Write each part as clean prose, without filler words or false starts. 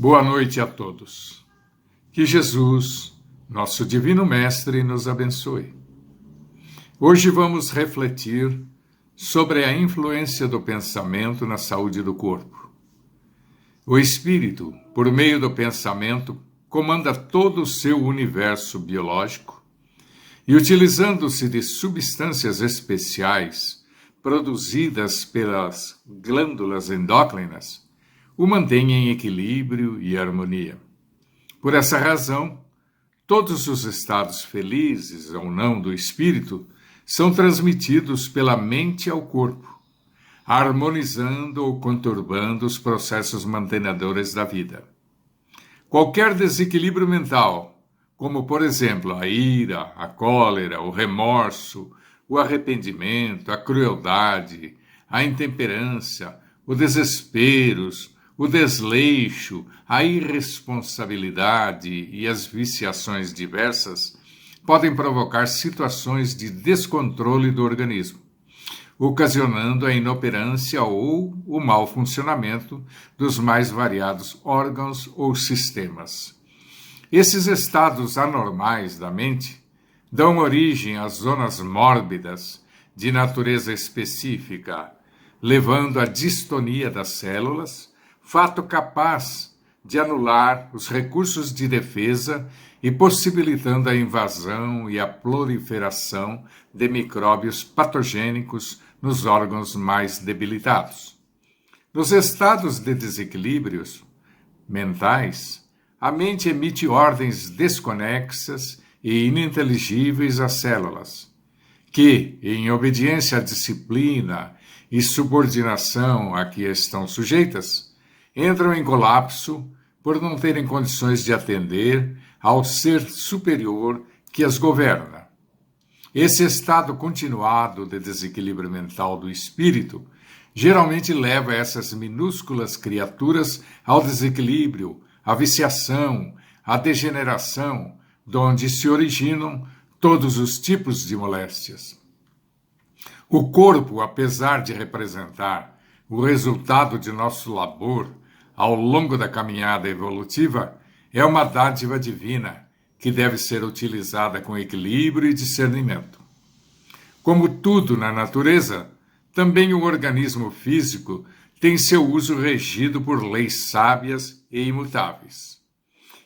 Boa noite a todos. Que Jesus, nosso Divino Mestre, nos abençoe. Hoje vamos refletir sobre a influência do pensamento na saúde do corpo. O espírito, por meio do pensamento, comanda todo o seu universo biológico e, utilizando-se de substâncias especiais produzidas pelas glândulas endócrinas, o mantém em equilíbrio e harmonia. Por essa razão, todos os estados felizes ou não do espírito são transmitidos pela mente ao corpo, harmonizando ou conturbando os processos mantenedores da vida. Qualquer desequilíbrio mental, como por exemplo a ira, a cólera, o remorso, o arrependimento, a crueldade, a intemperança, o desespero, o desleixo, a irresponsabilidade e as viciações diversas podem provocar situações de descontrole do organismo, ocasionando a inoperância ou o mau funcionamento dos mais variados órgãos ou sistemas. Esses estados anormais da mente dão origem a zonas mórbidas de natureza específica, levando à distonia das células, fato capaz de anular os recursos de defesa e possibilitando a invasão e a proliferação de micróbios patogênicos nos órgãos mais debilitados. Nos estados de desequilíbrios mentais, a mente emite ordens desconexas e ininteligíveis às células, que, em obediência à disciplina e subordinação a que estão sujeitas, entram em colapso por não terem condições de atender ao ser superior que as governa. Esse estado continuado de desequilíbrio mental do espírito geralmente leva essas minúsculas criaturas ao desequilíbrio, à viciação, à degeneração, de onde se originam todos os tipos de moléstias. O corpo, apesar de representar o resultado de nosso labor ao longo da caminhada evolutiva, é uma dádiva divina que deve ser utilizada com equilíbrio e discernimento. Como tudo na natureza, também o organismo físico tem seu uso regido por leis sábias e imutáveis.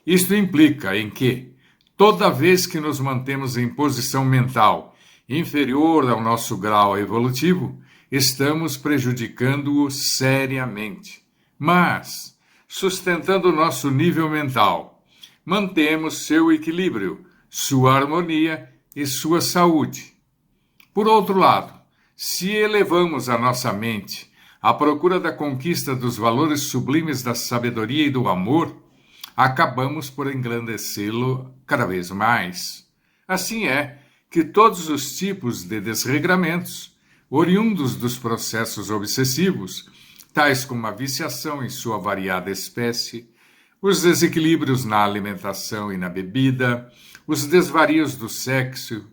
Isto implica em que, toda vez que nos mantemos em posição mental inferior ao nosso grau evolutivo, estamos prejudicando-o seriamente. Mas, sustentando nosso nível mental, mantemos seu equilíbrio, sua harmonia e sua saúde. Por outro lado, se elevamos a nossa mente à procura da conquista dos valores sublimes da sabedoria e do amor, acabamos por engrandecê-lo cada vez mais. Assim é que todos os tipos de desregramentos, oriundos dos processos obsessivos, tais como a viciação em sua variada espécie, os desequilíbrios na alimentação e na bebida, os desvarios do sexo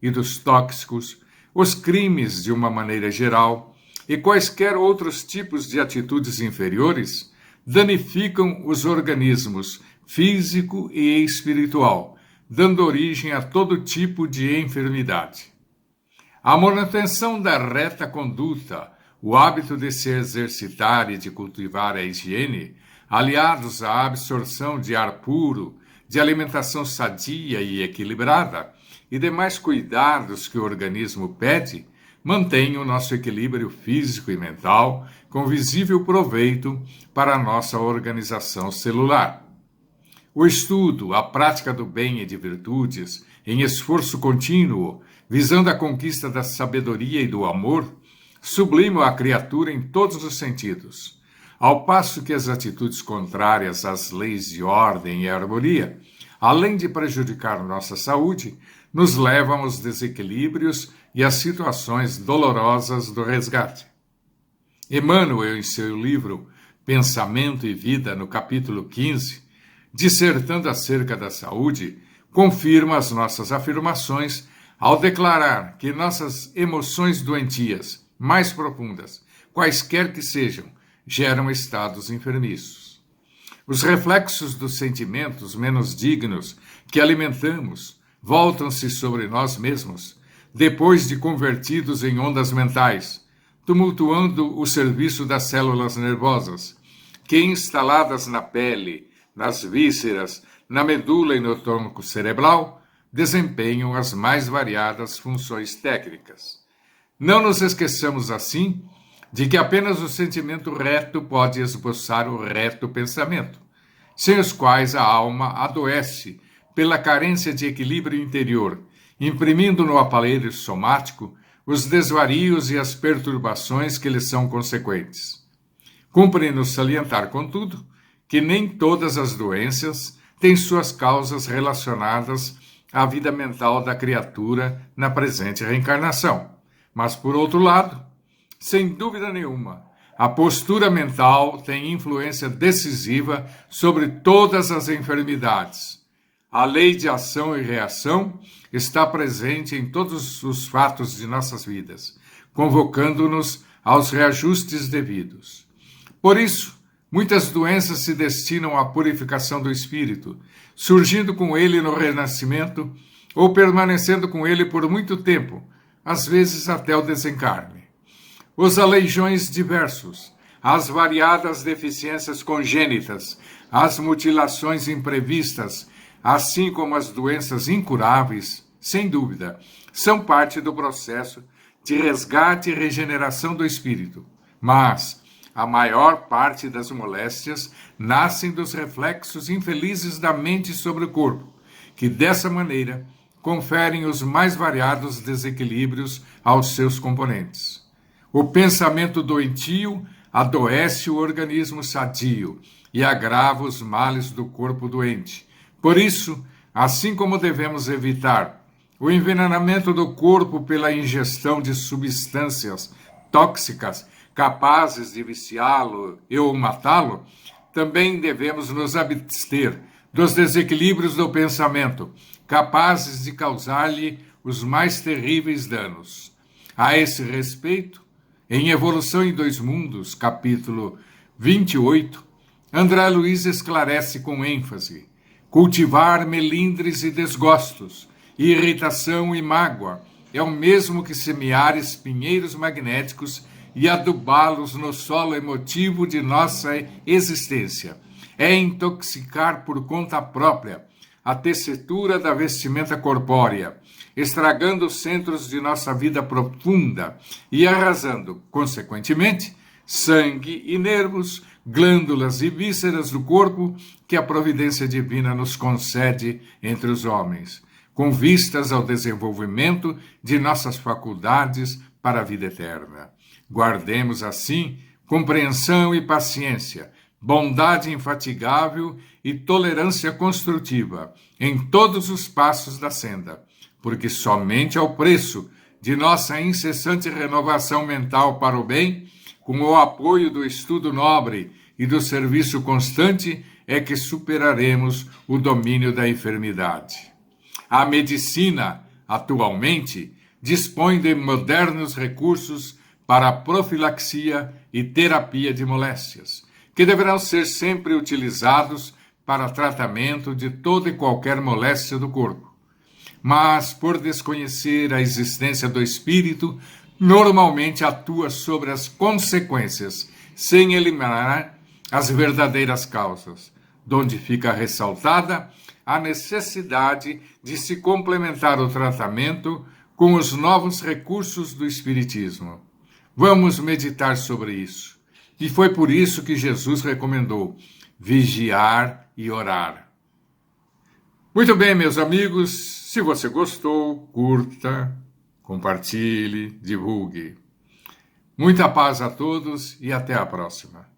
e dos tóxicos, os crimes de uma maneira geral e quaisquer outros tipos de atitudes inferiores, danificam os organismos físico e espiritual, dando origem a todo tipo de enfermidade. A manutenção da reta conduta, o hábito de se exercitar e de cultivar a higiene, aliados à absorção de ar puro, de alimentação sadia e equilibrada e demais cuidados que o organismo pede, mantém o nosso equilíbrio físico e mental com visível proveito para a nossa organização celular. O estudo, a prática do bem e de virtudes, em esforço contínuo, visando a conquista da sabedoria e do amor, sublimam a criatura em todos os sentidos, ao passo que as atitudes contrárias às leis de ordem e harmonia, além de prejudicar nossa saúde, nos levam aos desequilíbrios e às situações dolorosas do resgate. Emmanuel, em seu livro Pensamento e Vida, no capítulo 15, dissertando acerca da saúde, confirma as nossas afirmações ao declarar que nossas emoções doentias mais profundas, quaisquer que sejam, geram estados enfermiços. Os reflexos dos sentimentos menos dignos que alimentamos voltam-se sobre nós mesmos, depois de convertidos em ondas mentais, tumultuando o serviço das células nervosas, que instaladas na pele, nas vísceras, na medula e no tronco cerebral, desempenham as mais variadas funções técnicas. Não nos esqueçamos, assim, de que apenas o sentimento reto pode esboçar o reto pensamento, sem os quais a alma adoece pela carência de equilíbrio interior, imprimindo no aparelho somático os desvarios e as perturbações que lhes são consequentes. Cumpre-nos salientar, contudo, que nem todas as doenças têm suas causas relacionadas à vida mental da criatura na presente reencarnação. Mas, por outro lado, sem dúvida nenhuma, a postura mental tem influência decisiva sobre todas as enfermidades. A lei de ação e reação está presente em todos os fatos de nossas vidas, convocando-nos aos reajustes devidos. Por isso, muitas doenças se destinam à purificação do espírito, surgindo com ele no renascimento ou permanecendo com ele por muito tempo, às vezes até o desencarne. Os aleijões diversos, as variadas deficiências congênitas, as mutilações imprevistas, assim como as doenças incuráveis, sem dúvida, são parte do processo de resgate e regeneração do espírito. Mas a maior parte das moléstias nascem dos reflexos infelizes da mente sobre o corpo, que dessa maneira conferem os mais variados desequilíbrios aos seus componentes. O pensamento doentio adoece o organismo sadio e agrava os males do corpo doente. Por isso, assim como devemos evitar o envenenamento do corpo pela ingestão de substâncias tóxicas capazes de viciá-lo ou matá-lo, também devemos nos abster dos desequilíbrios do pensamento, capazes de causar-lhe os mais terríveis danos. A esse respeito, em Evolução em Dois Mundos, capítulo 28, André Luiz esclarece com ênfase: cultivar melindres e desgostos, irritação e mágoa, é o mesmo que semear espinheiros magnéticos e adubá-los no solo emotivo de nossa existência. É intoxicar por conta própria a tessitura da vestimenta corpórea, estragando os centros de nossa vida profunda e arrasando, consequentemente, sangue e nervos, glândulas e vísceras do corpo que a providência divina nos concede entre os homens, com vistas ao desenvolvimento de nossas faculdades para a vida eterna. Guardemos, assim, compreensão e paciência, bondade infatigável e tolerância construtiva em todos os passos da senda, porque somente ao preço de nossa incessante renovação mental para o bem, com o apoio do estudo nobre e do serviço constante, é que superaremos o domínio da enfermidade. A medicina, atualmente, dispõe de modernos recursos para a profilaxia e terapia de moléstias, que deverão ser sempre utilizados para tratamento de toda e qualquer moléstia do corpo. Mas, por desconhecer a existência do espírito, normalmente atua sobre as consequências, sem eliminar as verdadeiras causas, donde fica ressaltada a necessidade de se complementar o tratamento com os novos recursos do espiritismo. Vamos meditar sobre isso. E foi por isso que Jesus recomendou vigiar e orar. Muito bem, meus amigos, se você gostou, curta, compartilhe, divulgue. Muita paz a todos e até a próxima.